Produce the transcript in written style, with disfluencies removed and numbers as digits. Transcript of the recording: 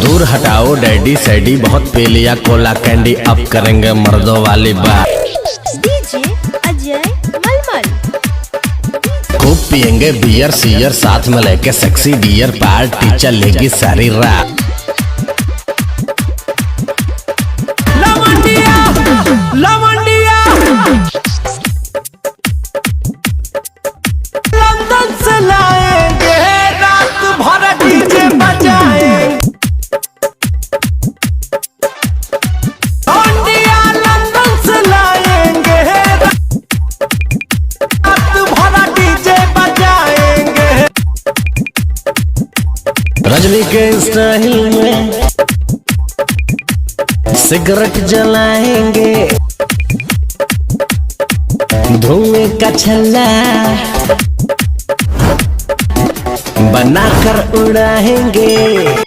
दूर हटाओ डैडी सैडी, बहुत पी लिया कोला कैंडी, अब करेंगे मर्दों वाली बात। डीजे अजय मलमल। खूब पियेंगे बियर सियर, साथ में लेके सेक्सी डियर, पार्टी चलेगी सारी रात। लंदन से लाएंगे रात भर डीजे बजाएंगे, लंदन से लाएंगे रात भर डीजे बजाएंगे। रजनी के स्टाइल में सिगरेट जलाएंगे, धुएं का छल्ला बनाकर उड़ाएंगे।